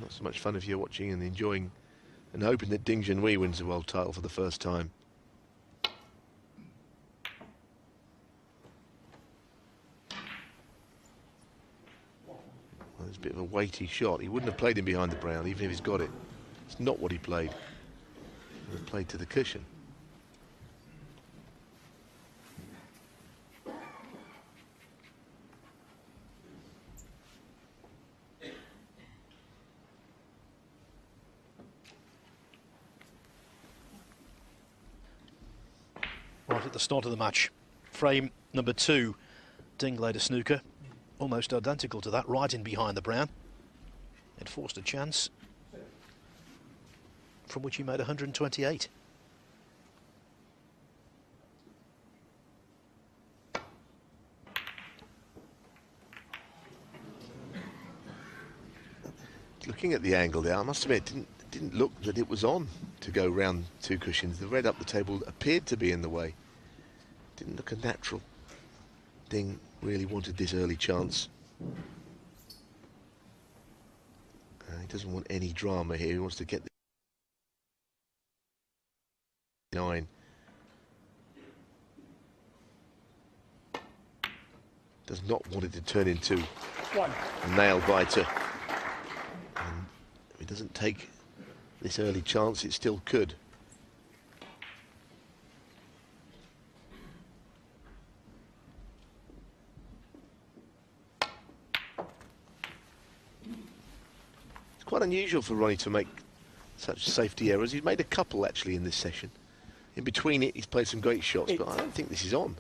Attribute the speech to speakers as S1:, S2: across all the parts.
S1: Not so much fun if you're watching and enjoying and hoping that Junhui wins the world title for the first time. Well, it's a bit of a weighty shot. He wouldn't have played him behind the brown, even if he's got it. It's not what he played. He played to the cushion.
S2: Right at the start of the match, frame number 2, Ding laid a snooker, almost identical to that, right in behind the brown. It forced a chance, from which he made 128.
S1: Looking at the angle there, I must admit, it didn't look that it was on to go round 2 cushions. The red up the table appeared to be in the way. Didn't look a natural. Ding really wanted this early chance. He doesn't want any drama here. He wants to get the 9. Does not want it to turn into a nail biter. And if he doesn't take this early chance, it still could. It's quite unusual for Ronnie to make such safety errors. He's made a couple actually in this session. In between it, he's played some great shots, but I don't think this is on.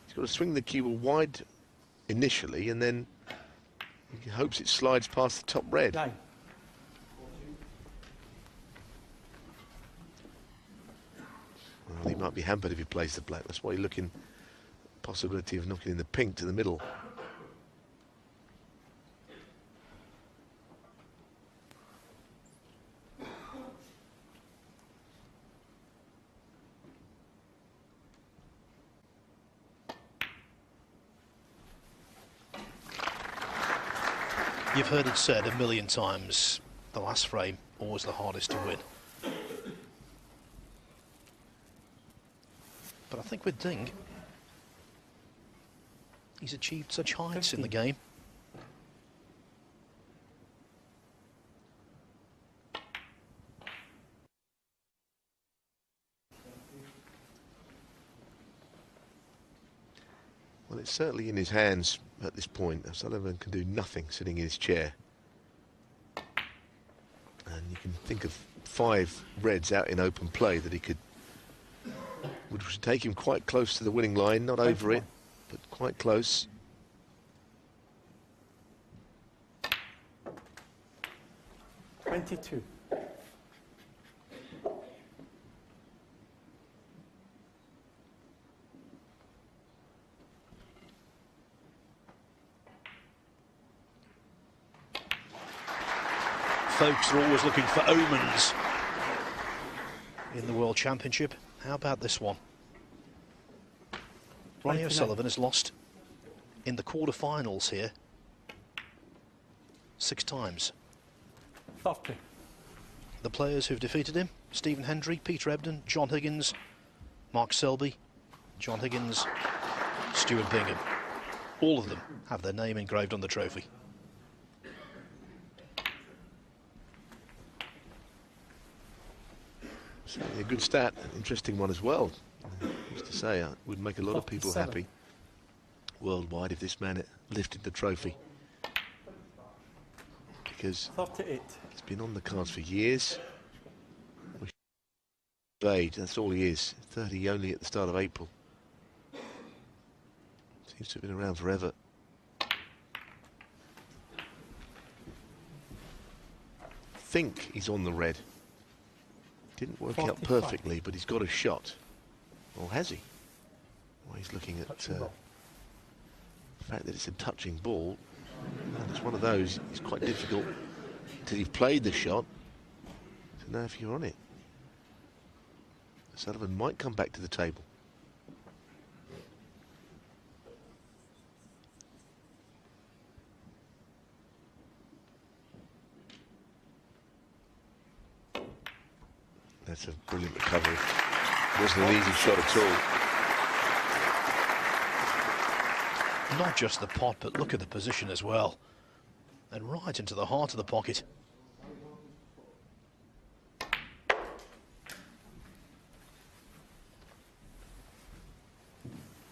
S1: He's got to swing the cue wide initially, and then he hopes it slides past the top red.
S3: Nine.
S1: Well, he might be hampered if he plays the black. That's why you're looking at the possibility of knocking in the pink to the middle.
S2: You've heard it said a million times, the last frame, always the hardest to win. But I think with Ding, he's achieved such heights in the game.
S1: Well, it's certainly in his hands at this point. O'Sullivan can do nothing sitting in his chair. And you can think of 5 reds out in open play that he could, which would take him quite close to the winning line, not over it, but quite close.
S3: $22.
S2: Folks are always looking for omens in the World Championship. How about this one? Ronnie O'Sullivan has lost in the quarter-finals here 6 times.
S3: 30.
S2: The players who've defeated him: Stephen Hendry, Peter Ebdon, John Higgins, Mark Selby, John Higgins, Stuart Bingham. All of them have their name engraved on the trophy.
S1: Certainly a good stat, an interesting one as well. Just to say, it would make a lot of people happy worldwide if this man lifted the trophy. Because
S3: 38.
S1: it's been on the cards for years. Age, that's all he is. 30 only at the start of April. Seems to have been around forever. Think he's on the red. Didn't work out perfectly, but he's got a shot. Or has he? Well, he's looking at the fact that it's a touching ball. And it's one of those, it's quite difficult until you've played the shot to know if you're on it. Sullivan might come back to the table. That's a brilliant recovery. Wasn't an easy shot at all.
S2: Not just the pot, but look at the position as well. And right into the heart of the pocket.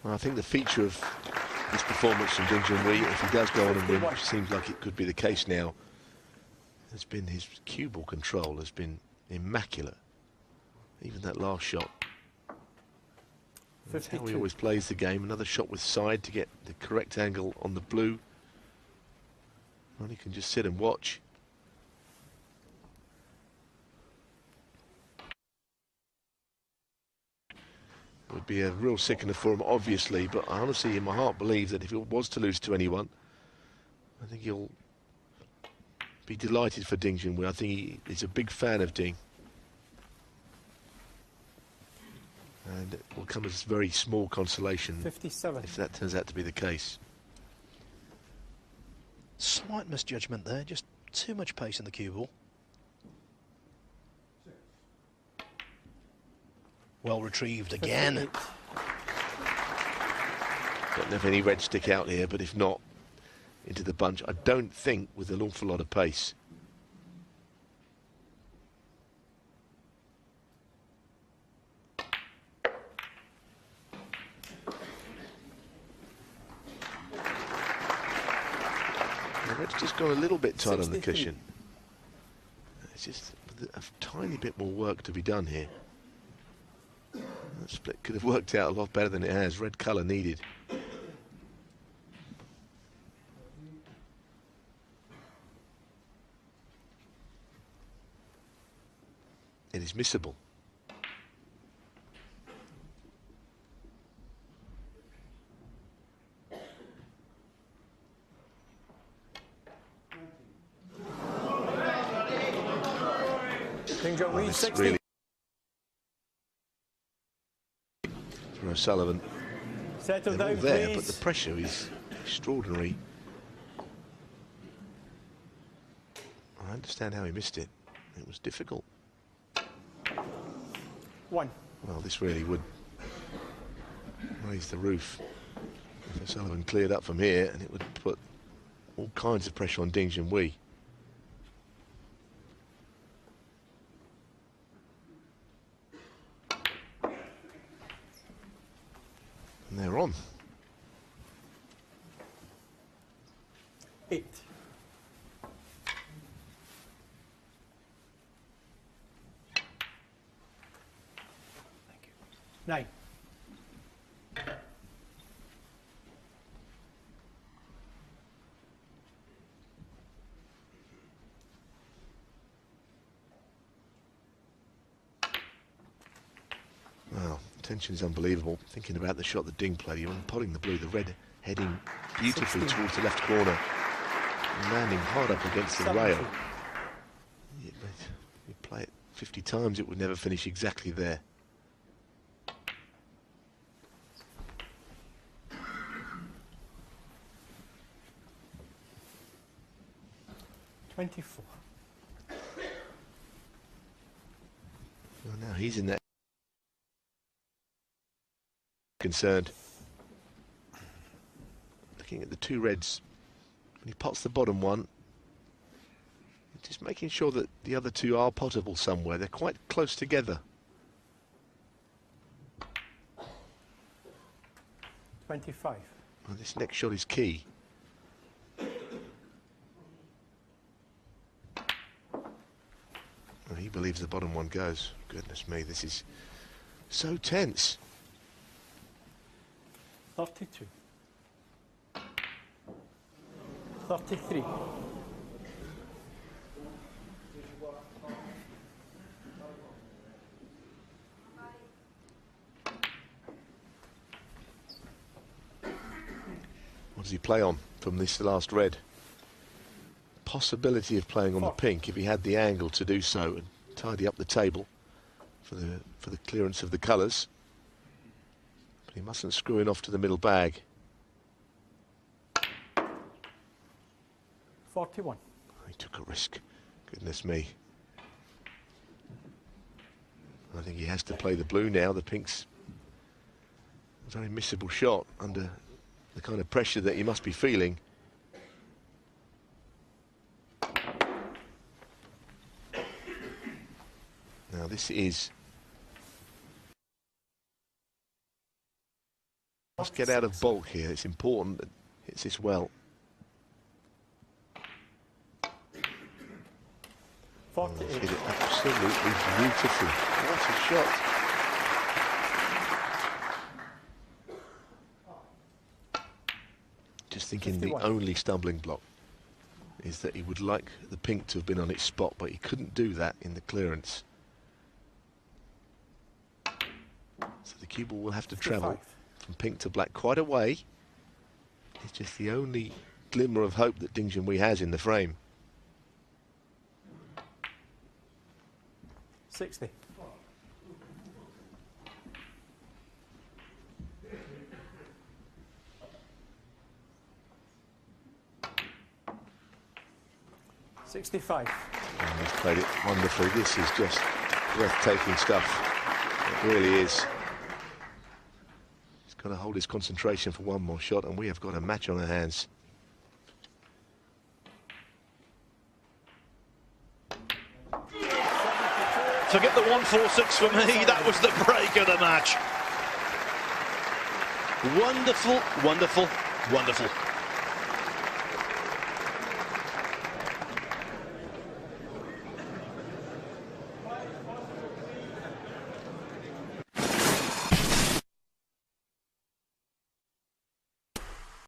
S1: Well, I think the feature of his performance from Junhui, if he does go on and win, which seems like it could be the case now, has been his cue ball control has been immaculate. Even that last shot. That's how he always plays the game. Another shot with side to get the correct angle on the blue. Ronnie can just sit and watch. It would be a real sickener for him, obviously, but I honestly, in my heart, believe that if he was to lose to anyone, I think he'll be delighted for Ding Junhui. I think he's a big fan of Ding. And it will come as very small consolation
S3: 57.
S1: if that turns out to be the case.
S2: Slight misjudgment there, just too much pace in the cue ball. Well retrieved again.
S3: 58.
S1: Don't know if any red stick out here, but if not, into the bunch. I don't think with an awful lot of pace. The red's just gone a little bit tight on the
S3: 63.
S1: cushion. It's just a tiny bit more work to be done here. That split could have worked out a lot better than it has. Red colour needed. It is missable.
S3: Junhui, 60.
S1: Really for O'Sullivan.
S3: Settle
S1: They're all
S3: down,
S1: there,
S3: please.
S1: but the pressure is extraordinary. I understand how he missed it. It was difficult.
S3: 1.
S1: Well, this really would raise the roof if O'Sullivan cleared up from here, and it would put all kinds of pressure on Ding Junhui. And they're on.
S3: 8. Thank you. 9.
S1: Wow, tension is unbelievable. Thinking about the shot that Ding played, you're potting the blue, the red heading beautifully
S3: 16.
S1: towards the left corner, and landing hard up against the
S3: 70.
S1: rail. You play it 50 times, it would never finish exactly there.
S3: $24.
S1: Well, now he's in that concerned. Looking at the two reds, when he pots the bottom one, just making sure that the other two are potable somewhere. They're quite close together.
S3: 25.
S1: Well, this next shot is key. Well, he believes the bottom one goes. Goodness me, this is so tense.
S3: 32. 33.
S1: What does he play on from this last red? Possibility of playing on the pink if he had the angle to do so and tidy up the table for the clearance of the colours. But he mustn't screw it off to the middle bag.
S3: 41.
S1: He took a risk. Goodness me. I think he has to play the blue now. The pink's a very missable shot under the kind of pressure that he must be feeling. Now this is... Must get out of bulk here. It's important that it hits this well.
S3: 48.
S1: Hit it absolutely beautifully. What a shot. Just thinking
S3: 51.
S1: the only stumbling block is that he would like the pink to have been on its spot, but he couldn't do that in the clearance. So the cue ball will have to travel from pink to black quite a way. It's just the only glimmer of hope that Ding Junhui has in the frame.
S3: 60. $65.
S1: And he's played it wonderfully. This is just breathtaking stuff. It really is. He's got to hold his concentration for one more shot, and we have got a match on our hands.
S2: Forget the 146 for me. That was the break of the match. Wonderful, wonderful, wonderful.